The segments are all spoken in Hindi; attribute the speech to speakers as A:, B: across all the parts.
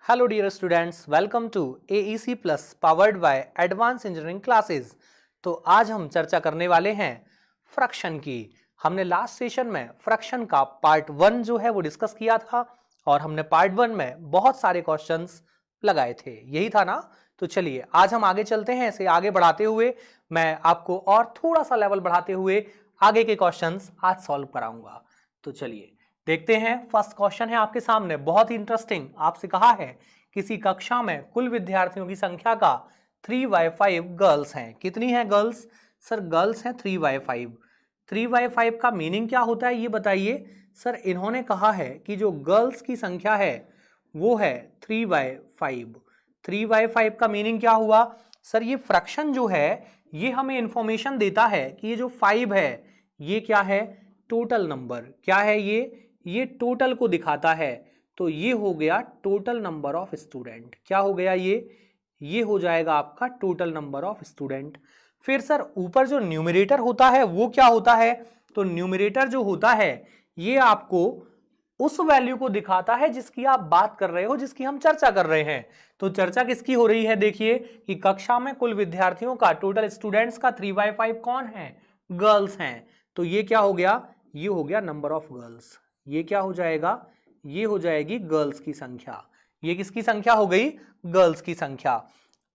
A: Hello dear students, welcome to AEC Plus powered by Advanced Engineering Classes। तो आज हम चर्चा करने वाले हैं फ्रैक्शन की। हमने लास्ट सेशन में फ्रैक्शन का पार्ट 1 जो है वो डिस्कस किया था और हमने पार्ट 1 में बहुत सारे क्वेश्चंस लगाए थे, यही था ना। तो चलिए आज हम आगे चलते हैं। इसे आगे बढ़ाते हुए मैं आपको और थोड़ा सा लेवल बढ़ाते हुए आगे के क्वेश्चंस आज सॉल्व कराऊंगा। तो चलिए देखते हैं। फर्स्ट क्वेश्चन है आपके सामने, बहुत ही इंटरेस्टिंग। आपसे कहा है किसी कक्षा में कुल विद्यार्थियों की संख्या का 3/5 गर्ल्स हैं। कितनी है गर्ल्स? सर गर्ल्स हैं 3/5। 3/5 का मीनिंग क्या होता है ये बताइए। सर इन्होंने कहा है कि जो गर्ल्स की संख्या है वो है 3/5। 3/5 का मीनिंग क्या हुआ? सर ये फ्रैक्शन जो है ये हमें इंफॉर्मेशन देता है कि ये जो 5 है ये क्या है? Total number. क्या है ये टोटल को दिखाता है। तो ये हो गया टोटल नंबर ऑफ स्टूडेंट। क्या हो गया ये हो जाएगा आपका टोटल नंबर ऑफ स्टूडेंट। फिर सर ऊपर जो न्यूमरेटर होता है वो क्या होता है? तो न्यूमरेटर जो होता है ये आपको उस वैल्यू को दिखाता है जिसकी आप बात कर रहे हो, जिसकी हम चर्चा कर रहे हैं। तो चर्चा किसकी हो रही है? देखिए कि कक्षा में कुल विद्यार्थियों का, टोटल स्टूडेंट्स का 3/5 कौन है? गर्ल्स हैं। तो ये क्या हो गया? ये हो गया नंबर ऑफ गर्ल्स। ये क्या हो जाएगा? ये हो जाएगी गर्ल्स की संख्या। ये किसकी संख्या हो गई? गर्ल्स की संख्या।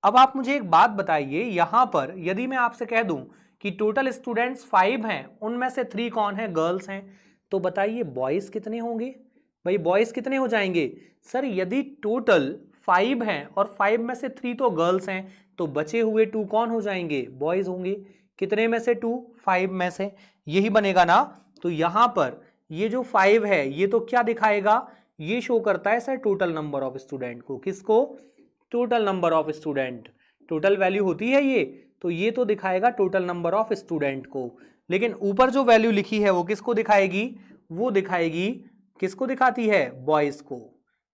A: अब आप मुझे एक बात बताइए, यहां पर यदि मैं आपसे कह दूं कि टोटल स्टूडेंट्स 5 हैं, उनमें से 3 कौन है? गर्ल्स हैं। तो बताइए बॉयज कितने होंगे? भाई बॉयज कितने हो जाएंगे? सर यदि टोटल 5 हैं और 5 में से 3 तो गर्ल्स हैं तो बचे हुए 2 कौन हो जाएंगे? बॉयज होंगे। कितने में से 2? 5 में से। यही बनेगा ना। तो यहां पर ये जो 5 है ये तो क्या दिखाएगा? ये शो करता है sir total number of student को। किसको? Total number of student. Total value होती है ये, तो ये तो दिखाएगा टोटल नंबर ऑफ स्टूडेंट को। लेकिन ऊपर जो वैल्यू लिखी है वो किसको दिखाएगी? वो दिखाएगी, किसको दिखाती है? बॉयज को।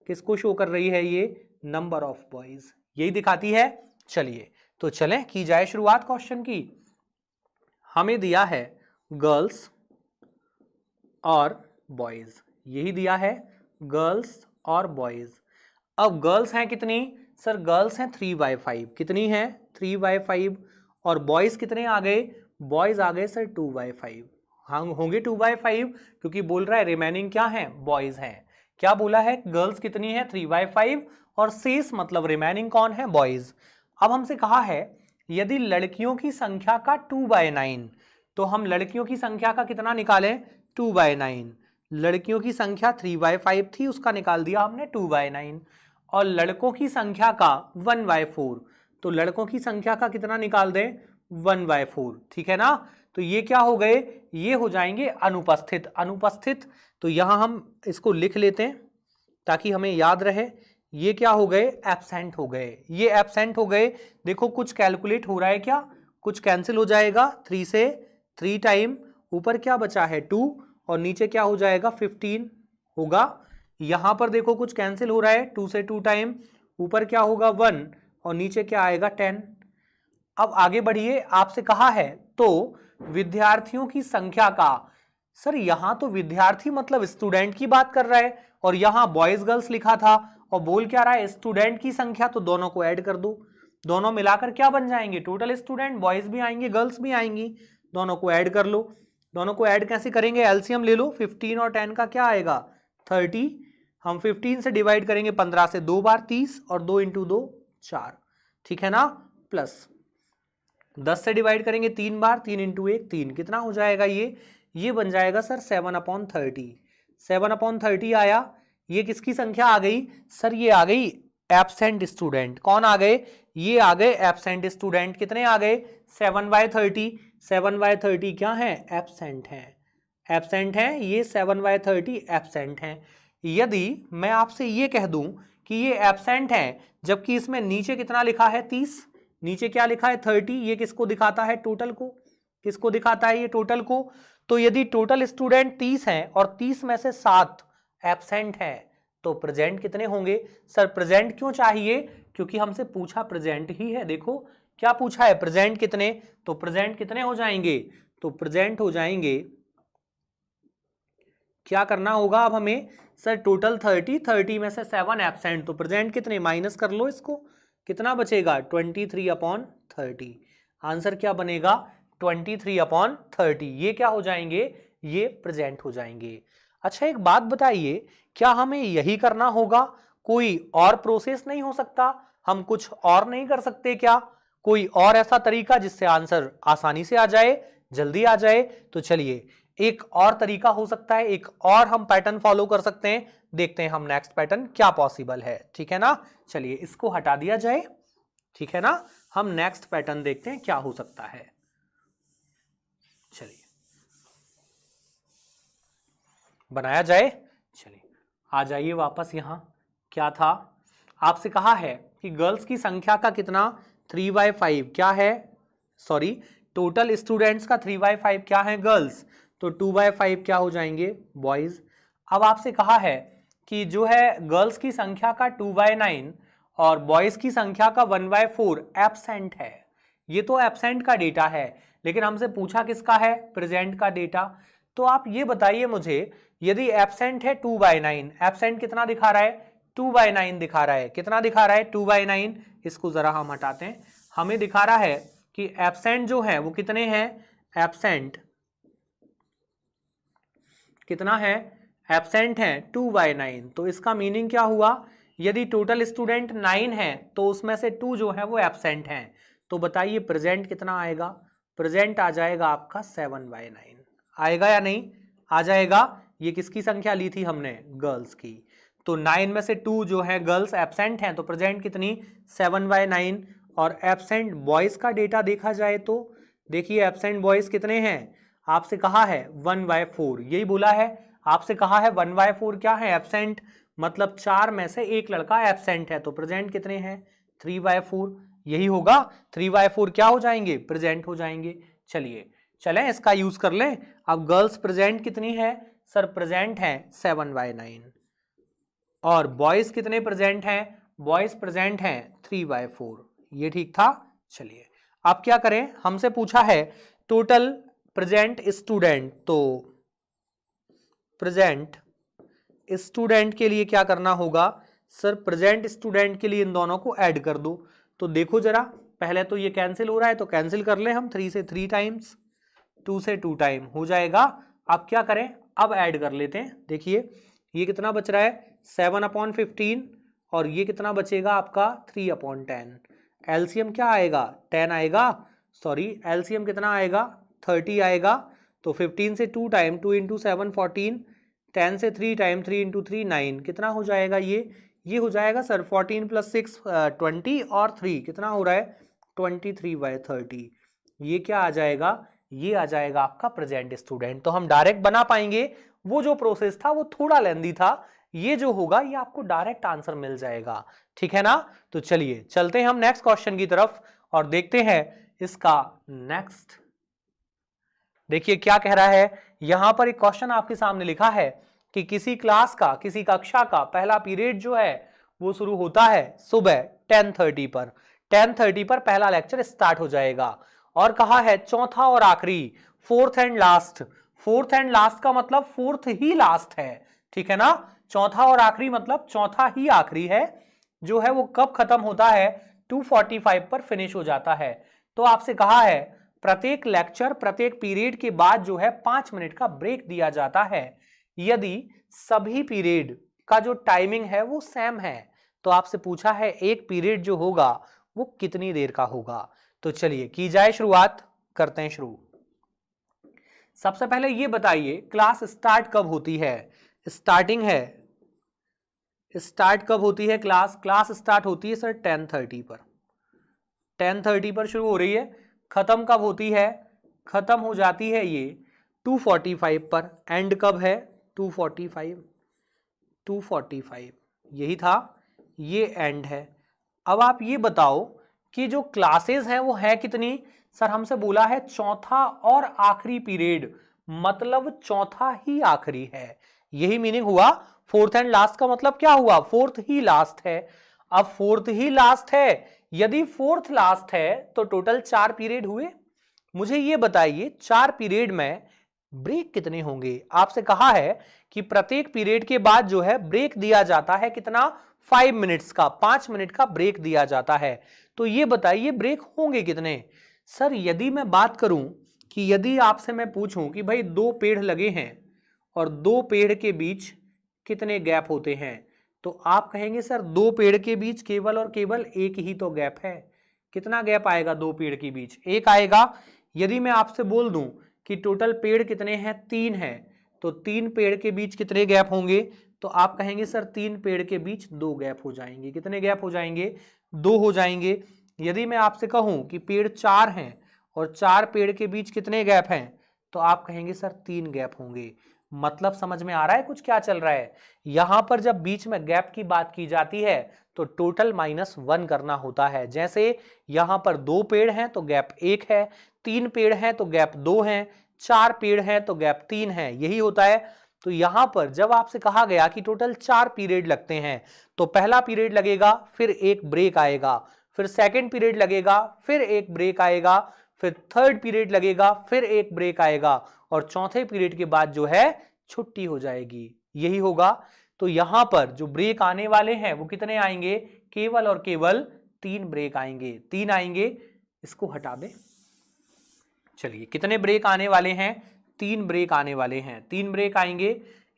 A: किसको शो कर रही है ये? नंबर ऑफ बॉयज, यही दिखाती है। चलिए तो चलें की जाए शुरुआत क्वेश्चन की। हमें दिया है गर्ल्स और बॉयज, यही दिया है गर्ल्स और बॉयज। अब गर्ल्स हैं कितनी? सर गर्ल्स हैं 3/5। कितनी है? 3/5। और बॉयज कितने आ गए? बॉयज आ गए सर 2/5। हम होंगे 2/5 क्योंकि बोल रहा है रिमेनिंग क्या है? बॉयज हैं। क्या बोला है? गर्ल्स कितनी है? 3/5 और शेष मतलब रिमेनिंग कौन है? बॉयज। अब हमसे कहा है यदि लड़कियों की संख्या का 2/9, तो हम लड़कियों की संख्या का कितना निकालें? 2/9। लड़कियों की संख्या 3/5 थी, उसका निकाल दिया हमने 2/9। और लड़कों की संख्या का 1/4, तो लड़कों की संख्या का कितना निकाल दें? 1/4। ठीक है ना। तो ये क्या हो गए? ये हो जाएंगे अनुपस्थित। अनुपस्थित तो यहां हम इसको लिख लेते हैं ताकि हमें याद रहे। ये क्या हो गए? एब्सेंट हो गए। ये एब्सेंट हो गए। देखो कुछ कैलकुलेट हो रहा है क्या? कुछ कैंसिल हो जाएगा। 3 से 3 टाइम, ऊपर क्या बचा है? 2 और नीचे क्या हो जाएगा? 15 होगा। यहां पर देखो कुछ कैंसिल हो रहा है। 2 से 2 टाइम, ऊपर क्या होगा? 1 और नीचे क्या आएगा? 10। अब आगे बढ़िए। आपसे कहा है तो विद्यार्थियों की संख्या का, सर यहां तो विद्यार्थी मतलब स्टूडेंट की बात कर रहा है और यहां बॉयज गर्ल्स लिखा था और बोल क्या रहा है? स्टूडेंट की संख्या। तो दोनों को ऐड कर दो, दोनों मिलाकर क्या बन जाएंगे? Total student. बॉयज भी आएंगे गर्ल्स भी आएंगी, दोनों को ऐड कर लो। दोनों को ऐड कैसे करेंगे? एलसीएम ले लो। 15 और 10 का क्या आएगा? 30। हम 15 से डिवाइड करेंगे 15 से 2 बार 30 और 2 इंटू 2 4। ठीक है ना। प्लस 10 से डिवाइड करेंगे 3 बार, 3 इंटू 1 3। कितना हो जाएगा ये बन जाएगा सर 7/30। 7/30 आया। ये किसकी संख्या आ गई? सर ये आ गई एब्सेंट स्टूडेंट। कौन आ गए? ये आ गए एब्सेंट स्टूडेंट। कितने आ गए? 7/30। 7/30 क्या है? एब्सेंट है। एब्सेंट है ये 7/30 एब्सेंट है। यदि मैं आपसे ये कह दूं कि ये एब्सेंट है जबकि इसमें नीचे कितना लिखा है? 30, नीचे क्या लिखा है? 30। ये किसको दिखाता है? टोटल को। किसको दिखाता है? ये टोटल को। तो यदि टोटल स्टूडेंट 30 हैं और 30 में से 7 एब्सेंट है तो प्रेजेंट कितने होंगे? सर प्रेजेंट क्यों चाहिए? क्योंकि हमसे पूछा प्रेजेंट ही है। देखो क्या पूछा है? प्रेजेंट कितने। तो प्रेजेंट कितने हो जाएंगे? तो प्रेजेंट हो जाएंगे क्या करना होगा अब हमें? सर टोटल 30 में से 7 एब्सेंट, तो प्रेजेंट कितने माइनस कर लो इसको, कितना बचेगा 23/30। आंसर क्या बनेगा 23/30। ये क्या हो जाएंगे? ये प्रेजेंट हो जाएंगे। अच्छा एक बात बताइए, क्या हमें यही करना होगा? कोई और प्रोसेस नहीं हो सकता? हम कुछ और नहीं कर सकते क्या? कोई और ऐसा तरीका जिससे आंसर आसानी से आ जाए, जल्दी आ जाए? तो चलिए एक और तरीका हो सकता है, एक और हम पैटर्न फॉलो कर सकते हैं। देखते हैं हम नेक्स्ट पैटर्न क्या पॉसिबल है, ठीक है ना। चलिए इसको हटा दिया जाए, ठीक है ना। हम नेक्स्ट पैटर्न देखते हैं क्या हो सकता है। चलिए बनाया जाए। चलिए आ जाइए वापस यहां। क्या था? आपसे कहा है कि गर्ल्स की संख्या का कितना 3/5 क्या है, सॉरी टोटल स्टूडेंट्स का 3/5 क्या है गर्ल्स, तो 2/5 क्या हो जाएंगे बॉयज। अब आपसे कहा है कि जो है गर्ल्स की संख्या का 2/9 और बॉयज की संख्या का 1/4 एब्सेंट है। ये तो एब्सेंट का डेटा है, लेकिन हमसे पूछा किसका है? प्रेजेंट का डेटा। तो आप ये बताइए मुझे, यदि एब्सेंट है 2/9, एब्सेंट कितना दिखा रहा है? 2/9 दिखा रहा है। कितना दिखा रहा है? 2/9। इसको जरा हम हटाते हैं। हमें दिखा रहा है कि एब्सेंट जो है वो कितने हैं? एब्सेंट कितना है? एब्सेंट है 2/9। तो इसका मीनिंग क्या हुआ? यदि टोटल स्टूडेंट 9 है तो उसमें से 2 जो है वो एब्सेंट हैं। तो बताइए प्रेजेंट कितना आएगा? प्रेजेंट आ जाएगा आपका 7/9। आएगा या नहीं? आ जाएगा। ये किसकी संख्या ली थी हमने? गर्ल्स की। तो 9 में से 2 जो है गर्ल्स एब्सेंट हैं, तो प्रेजेंट कितनी? 7/9। और एब्सेंट बॉयज का डेटा देखा जाए तो देखिए एब्सेंट बॉयज कितने हैं? आपसे कहा है 1/4, यही बोला है आपसे कहा है 1/4 क्या है? एब्सेंट। मतलब 4 में से एक लड़का एब्सेंट है, तो प्रेजेंट कितने हैं? 3/4। यही होगा, 3/4 क्या हो जाएंगे? प्रेजेंट हो जाएंगे। चलिए चलें इसका यूज कर लें। अब गर्ल्स प्रेजेंट कितनी है? सर प्रेजेंट है 7/9। और बॉयज कितने प्रेजेंट हैं? बॉयज प्रेजेंट हैं 3/4। ये ठीक था। चलिए अब क्या करें, हमसे पूछा है टोटल प्रेजेंट स्टूडेंट, तो प्रेजेंट स्टूडेंट के लिए क्या करना होगा? सर प्रेजेंट स्टूडेंट के लिए इन दोनों को ऐड कर दो। तो देखो जरा, पहले तो ये कैंसिल हो रहा है तो कैंसिल कर ले हम, 3 से 3 टाइम्स, 2 से 2 टाइम हो जाएगा। अब क्या करें? अब ऐड कर लेते हैं। देखिए ये कितना बच रहा है? 7/15। और ये कितना बचेगा आपका? 3/10। एलसीएम क्या आएगा? 10 आएगा। सॉरी एलसीएम कितना आएगा? 30 आएगा। तो 15 से 2 टाइम, 2 × 7 14, 10 से 3 टाइम, 3 × 3 9। कितना हो जाएगा ये हो जाएगा सर 14 + 6 20 और 3 कितना हो रहा है? 23/30। ये क्या आ जाएगा? ये आ जाएगा आपका प्रेजेंट स्टूडेंट। तो हम डायरेक्ट बना पाएंगे। वो जो प्रोसेस था वो थोड़ा लेंदी था, ये जो होगा ये आपको डायरेक्ट आंसर मिल जाएगा, ठीक है ना। तो चलिए चलते हैं हम नेक्स्ट क्वेश्चन की तरफ और देखते हैं इसका नेक्स्ट। देखिए क्या कह रहा है, यहां पर एक क्वेश्चन आपके सामने लिखा है कि किसी क्लास का, किसी कक्षा का पहला पीरियड जो है वो शुरू होता है सुबह 10:30 पर। 10:30 पर पहला लेक्चर स्टार्ट हो जाएगा। और कहा है चौथा और आखिरी, fourth and last. Fourth and last का मतलब फोर्थ ही लास्ट है, ठीक है ना। चौथा और आखिरी मतलब चौथा ही आखिरी है, जो है वो कब खत्म होता है? 2:45 पर फिनिश हो जाता है। तो आपसे कहा है प्रत्येक लेक्चर, प्रत्येक पीरियड के बाद जो है 5 मिनट का ब्रेक दिया जाता है। यदि सभी पीरियड का जो टाइमिंग है वो सेम है, तो आपसे पूछा है एक पीरियड जो होगा वो कितनी देर का होगा। तो चलिए की जाए शुरुआत, करते हैं शुरू। सबसे पहले ये बताइए क्लास स्टार्ट कब होती है? स्टार्टिंग है, स्टार्ट कब होती है क्लास? क्लास स्टार्ट होती है सर 10:30 पर। 10:30 पर शुरू हो रही है। खत्म कब होती है? खत्म हो जाती है ये 2:45 पर। एंड कब है? 2:45। 2:45 यही था, ये एंड है। अब आप ये बताओ कि जो क्लासेस हैं वो है कितनी? सर हमसे बोला है चौथा और आखिरी पीरियड, मतलब चौथा ही आखिरी है, यही मीनिंग हुआ। फोर्थ एंड लास्ट का मतलब क्या हुआ? फोर्थ ही लास्ट है। अब फोर्थ ही लास्ट है, यदि फोर्थ लास्ट है तो टोटल 4 पीरियड हुए। मुझे ये बताइए 4 पीरियड में ब्रेक कितने होंगे? आपसे कहा है कि प्रत्येक पीरियड के बाद जो है ब्रेक दिया जाता है कितना, 5 मिनट्स का, 5 मिनट का ब्रेक दिया जाता है। तो ये बताइए ब्रेक होंगे कितने? सर यदि मैं बात करूं कि यदि आपसे मैं पूछूं कि भाई 2 पेड़ लगे हैं और 2 पेड़ के बीच कितने गैप होते हैं, तो आप कहेंगे सर 2 पेड़ के बीच केवल और केवल एक ही तो गैप है। कितना गैप आएगा 2 पेड़ के बीच? एक आएगा। यदि मैं आपसे बोल दूं कि टोटल पेड़ कितने हैं, 3 हैं, तो 3 पेड़ के बीच कितने गैप होंगे? तो आप कहेंगे सर 3 पेड़ के बीच 2 गैप हो जाएंगे। कितने गैप हो जाएंगे? 2 हो जाएंगे। यदि मैं आपसे कहूं कि पेड़ 4 हैं और 4 पेड़ के बीच कितने गैप हैं, तो आप कहेंगे सर 3 गैप होंगे। मतलब समझ में आ रहा है कुछ क्या चल रहा है? यहां पर जब बीच में गैप की बात की जाती है तो टोटल -1 करना होता है। जैसे यहां पर 2 पेड़ हैं तो गैप 1 है, 3 पेड़ हैं तो गैप 2 हैं, 4 पेड़ हैं तो गैप 3 है, यही होता है। तो यहां पर जब आपसे कहा गया कि टोटल 4 पीरियड लगते हैं, तो पहला पीरियड लगेगा, फिर एक ब्रेक आएगा, फिर सेकंड पीरियड लगेगा, फिर एक ब्रेक आएगा, फिर थर्ड पीरियड लगेगा, फिर एक ब्रेक आएगा, और चौथे पीरियड के बाद जो है छुट्टी हो जाएगी। यही होगा। तो यहां पर जो ब्रेक आने वाले हैं वो कितने आएंगे? केवल और केवल 3 ब्रेक आएंगे, 3 आएंगे। इसको हटा दें। चलिए, कितने ब्रेक आने वाले हैं? 3 ब्रेक आने वाले हैं, 3 ब्रेक आएंगे।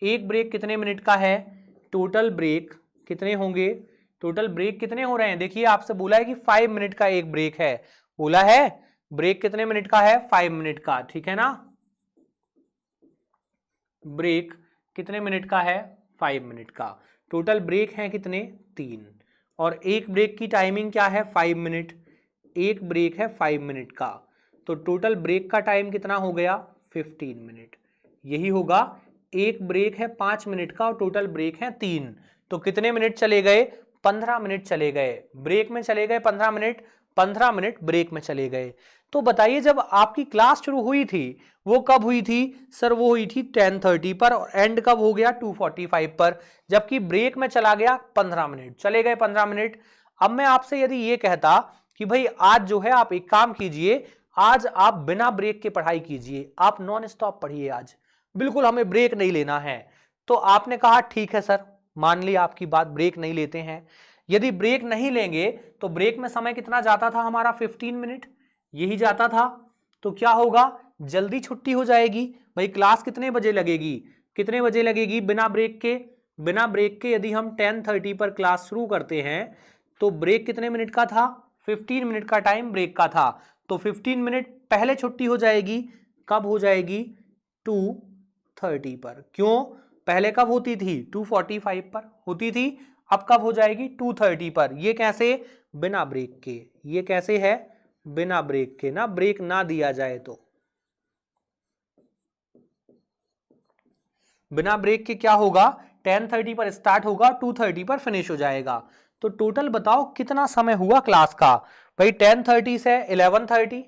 A: एक ब्रेक कितने मिनट का है? टोटल ब्रेक कितने होंगे? टोटल ब्रेक कितने हो रहे हैं? देखिए आपसे बोला है कि 5 मिनट का एक ब्रेक है, बोला है ब्रेक कितने मिनट का है? 5 मिनट का, ठीक है ना। ब्रेक कितने मिनट का है? 5 मिनट का। टोटल ब्रेक है कितने? 3। और एक ब्रेक की टाइमिंग क्या है? 5 मिनट। एक ब्रेक है 5 मिनट का, तो टोटल ब्रेक का टाइम कितना हो गया? 15 मिनट। यही होगा। एक ब्रेक है 5 मिनट का और टोटल ब्रेक है 3, तो कितने मिनट चले गए? 15 मिनट चले गए। ब्रेक में चले गए 15 मिनट, 15 मिनट ब्रेक में चले गए। तो बताइए जब आपकी क्लास शुरू हुई थी वो कब हुई थी? सर वो हुई थी 10:30 पर, और एंड कब हो गया? 2:45 पर, जबकि ब्रेक में चला गया 15 मिनट, चले गए 15 मिनट। अब मैं आपसे यदि ये कहता कि भाई आज जो है आप एक काम कीजिए, आज आप बिना ब्रेक के पढ़ाई कीजिए, आप नॉन स्टॉप पढ़िए, आज बिल्कुल हमें ब्रेक नहीं लेना है, तो आपने कहा ठीक है सर, मान लिया आपकी बात, ब्रेक नहीं लेते हैं। यदि ब्रेक नहीं लेंगे तो ब्रेक में समय कितना जाता था हमारा? 15 मिनट, यही जाता था। तो क्या होगा? जल्दी छुट्टी हो जाएगी। भाई क्लास कितने बजे लगेगी? कितने बजे लगेगी बिना ब्रेक के? बिना ब्रेक के यदि हम 10:30 पर क्लास शुरू करते हैं तो ब्रेक कितने मिनट का था? 15 मिनट का टाइम ब्रेक का था, तो 15 मिनट पहले छुट्टी हो जाएगी। कब हो जाएगी? 2:30 पर। क्यों? पहले कब होती थी? 2:45 पर होती थी, अब कब हो जाएगी? 2:30 पर। ये कैसे? बिना ब्रेक के। ये कैसे है? बिना ब्रेक के, ना ब्रेक ना दिया जाए तो। बिना ब्रेक के क्या होगा? 10:30 पर स्टार्ट होगा, 2:30 पर फिनिश हो जाएगा। तो टोटल बताओ कितना समय हुआ क्लास का? भाई 10:30 से 11:30,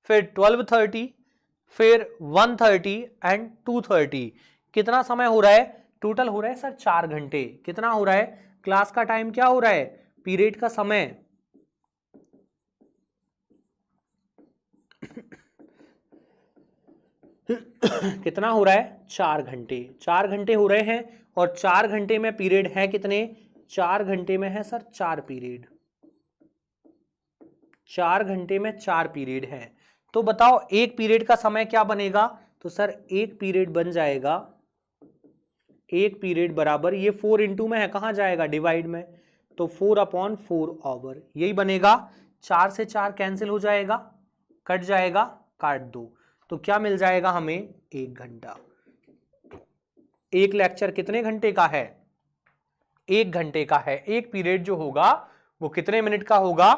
A: फिर 12:30, फिर 1:30 एंड 2:30। कितना समय हो रहा है? टोटल हो रहा है सर 4 घंटे। कितना हो रहा है? क्लास का टाइम क्या हो रहा है? पीरियड का समय कितना हो रहा है? 4 घंटे। 4 घंटे हो रहे हैं, और 4 घंटे में पीरियड है कितने? 4 घंटे में है सर 4 पीरियड। 4 घंटे में 4 पीरियड है। तो बताओ एक पीरियड का समय क्या बनेगा? तो सर एक पीरियड बन जाएगा, एक पीरियड बराबर, ये 4 इंटू में है, कहां जाएगा? डिवाइड में, तो 4/4 आवर, यही बनेगा। 4 से 4 कैंसिल हो जाएगा, कट जाएगा, काट दो, तो क्या मिल जाएगा हमें? 1 घंटा। एक लेक्चर कितने घंटे का है? 1 घंटे का है। एक पीरियड जो होगा वो कितने मिनट का होगा?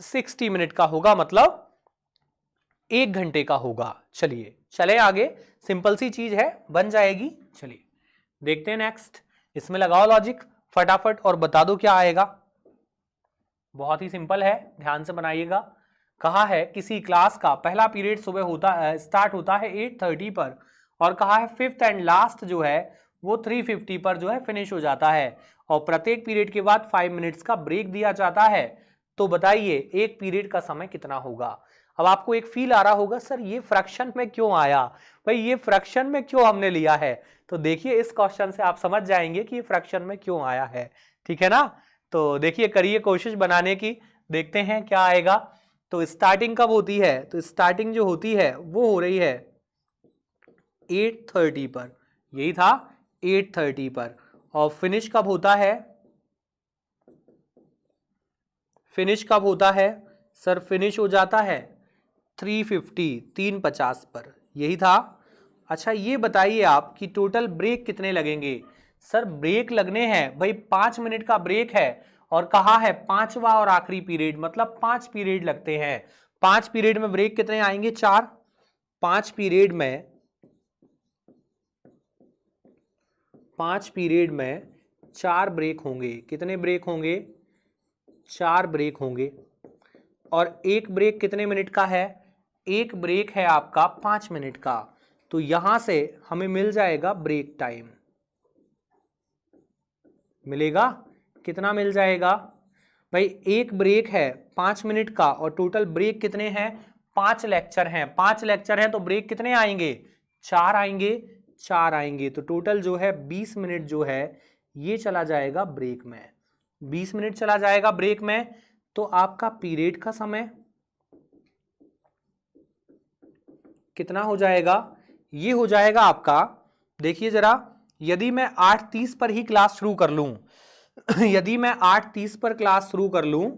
A: 60 मिनट का होगा, मतलब 1 घंटे का होगा। चलिए चले आगे, सिंपल सी चीज है, बन जाएगी। चलिए देखते हैं नेक्स्ट। इसमें लगाओ लॉजिक फटाफट और बता दो क्या आएगा। बहुत ही सिंपल है, ध्यान से बनाइएगा। कहा है किसी क्लास का पहला पीरियड सुबह स्टार्ट होता है 8:30 पर, और कहा है फिफ्थ एंड लास्ट जो है वो 3:50 पर जो है फिनिश हो जाता है, और प्रत्येक पीरियड के बाद 5 मिनट्स का ब्रेक दिया जाता है। तो बताइए एक पीरियड का समय कितना होगा? अब आपको एक फील आ रहा होगा सर ये फ्रैक्शन में क्यों आया, भाई ये फ्रैक्शन में क्यों हमने लिया है। तो देखिए इस क्वेश्चन से आप समझ जाएंगे कि ये फ्रैक्शन में क्यों आया है, ठीक है ना। तो देखिए करिए कोशिश बनाने की, देखते हैं क्या आएगा। तो स्टार्टिंग कब होती है, तो स्टार्टिंग जो होती है वो हो रही है 8:30 पर, यही था 8:30 पर। और फिनिश कब होता है, फिनिश कब होता है सर, फिनिश हो जाता है 3:50 पर, यही था। अच्छा ये बताइए आप कि टोटल ब्रेक कितने लगेंगे। सर ब्रेक लगने हैं भाई 5 मिनट का ब्रेक है, और कहा है पांचवा और आखिरी पीरियड, मतलब 5 पीरियड लगते हैं। 5 पीरियड में ब्रेक कितने आएंगे, 4। 5 पीरियड में 4 ब्रेक होंगे। कितने ब्रेक होंगे, 4 ब्रेक होंगे। और एक ब्रेक कितने मिनट का है, एक ब्रेक है आपका 5 मिनट का। तो यहां से हमें मिल जाएगा ब्रेक टाइम, मिलेगा कितना, मिल जाएगा भाई एक ब्रेक है 5 मिनट का, और टोटल ब्रेक कितने हैं, 5 लेक्चर हैं। 5 लेक्चर हैं तो ब्रेक कितने आएंगे, 4 आएंगे, 4 आएंगे। तो टोटल जो है 20 मिनट जो है ये चला जाएगा ब्रेक में, 20 मिनट चला जाएगा ब्रेक में। तो आपका पीरियड का समय कितना हो जाएगा, ये हो जाएगा आपका, देखिए जरा, यदि मैं 8:30 पर ही क्लास शुरू कर लूं यदि मैं 8:30 पर क्लास शुरू कर लूं,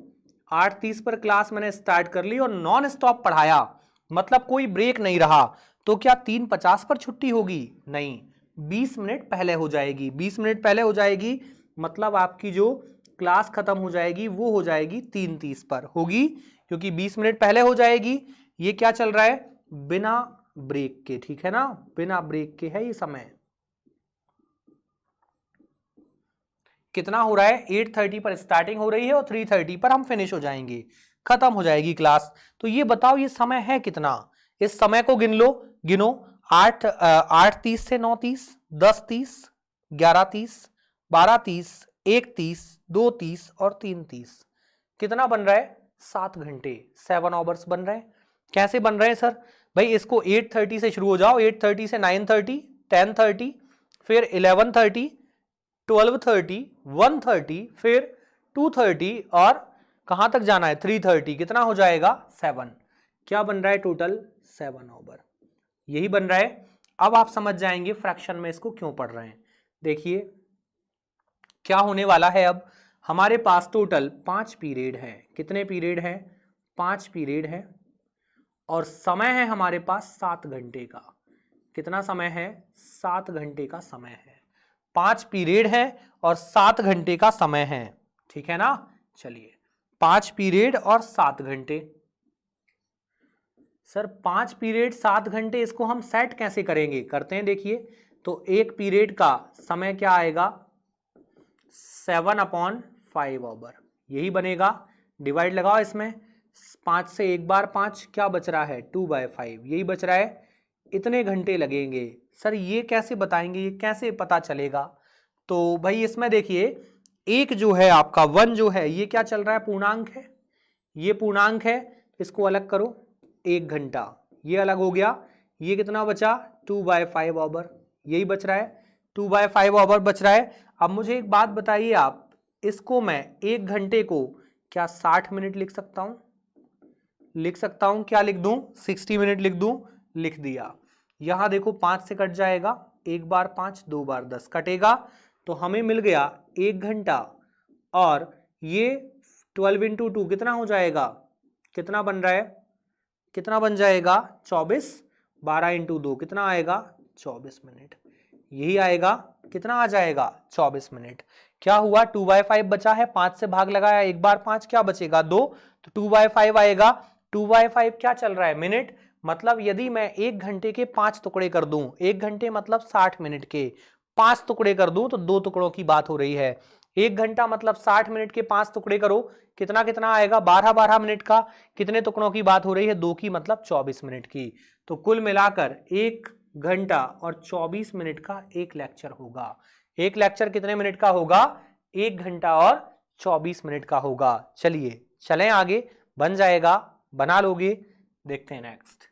A: 8:30 पर क्लास मैंने स्टार्ट कर ली और नॉन स्टॉप पढ़ाया, मतलब कोई ब्रेक नहीं रहा, तो क्या 3:50 पर छुट्टी होगी, नहीं, 20 मिनट पहले हो जाएगी। 20 मिनट पहले हो जाएगी, मतलब आपकी जो क्लास खत्म हो जाएगी वो हो जाएगी 3:30 पर होगी, क्योंकि 20 मिनट पहले हो जाएगी। ये क्या चल रहा है, बिना ब्रेक के, ठीक है ना, बिना ब्रेक के है ये समय। कितना हो रहा है, 8:30 पर स्टार्टिंग हो रही है और 3:30 पर हम फिनिश हो जाएंगे, खत्म हो जाएगी क्लास। तो ये बताओ ये समय है कितना, इस समय को गिन लो, गिनो, 8:30 से 9:30, 10:30, 11:30, 12:30, 1:30, 2:30 और 3:30, कितना बन रहा है, 7 घंटे, 7 आवर्स बन रहे हैं। कैसे बन रहे हैं सर, भाई इसको 8:30 से शुरू हो जाओ, 8:30 से 9:30, 10:30, फिर 11:30, 12:30, 1:30, फिर 2:30, और कहां तक जाना है 3:30, कितना हो जाएगा 7, क्या बन रहा है टोटल 7 आवर, यही बन रहा है। अब आप समझ जाएंगे फ्रैक्शन में इसको क्यों पढ़ रहे हैं। देखिए क्या होने वाला है, अब हमारे पास टोटल 5 पीरियड है, कितने पीरियड है, 5 पीरियड है, और समय है हमारे पास 7 घंटे का। कितना समय है, 7 घंटे का समय है। 5 पीरियड है और 7 घंटे का समय है, ठीक है ना। चलिए 5 पीरियड और 7 घंटे, सर 5 पीरियड 7 घंटे, इसको हम सेट कैसे करेंगे, करते हैं देखिए। तो एक पीरियड का समय क्या आएगा, 7/5 आवर, यही बनेगा। डिवाइड लगाओ इसमें, 5 से एक बार 5, क्या बच रहा है 2/5, यही बच रहा है। इतने घंटे लगेंगे। सर ये कैसे बताएंगे, ये कैसे पता चलेगा। तो भाई इसमें देखिए एक जो है आपका 1 जो है ये क्या चल रहा है, पूर्णांक है, ये पूर्णांक है, इसको अलग करो, 1 घंटा, ये अलग हो गया, ये कितना बचा 2/5 आवर, यही बच रहा है, 2/5 आवर बच रहा है। अब मुझे एक बात बताइए आप, इसको मैं 1 घंटे को क्या 60 मिनट लिख सकता हूं, लिख सकता हूं, क्या लिख दूं 60 मिनट लिख दूं, लिख दिया। यहां देखो 5 से कट जाएगा, एक बार 5, दो बार 10 कटेगा, तो हमें मिल गया 1 घंटा, और ये 12 × 2 कितना हो जाएगा, कितना बन रहा है, कितना बन जाएगा 24, 12 × 2 कितना आएगा 24 मिनट, यही आएगा, कितना आ जाएगा 24 मिनट। क्या हुआ 2/5 बचा है, 5 से भाग लगाया, एक बार 5, क्या बचेगा 2, तो 2/5 आएगा। 2/5 क्या चल रहा है, मिनट, मतलब यदि मैं 1 घंटे के 5 टुकड़े कर दूं, 1 घंटे मतलब 60 मिनट के 5 टुकड़े कर दूं, तो 2 टुकड़ों की बात हो रही है। 1 घंटा मतलब 60 मिनट के 5 टुकड़े करो, कितना कितना आएगा 12-12 मिनट का, कितने टुकड़ों की बात हो रही है, 2 की मतलब 24 मिनट की। तो कुल मिलाकर 1 घंटा और 24 मिनट का एक लेक्चर होगा। एक लेक्चर कितने मिनट का होगा, 1 घंटा और 24 मिनट का होगा। चलिए चलें आगे, बन जाएगा, बना लोगे, देखते हैं नेक्स्ट।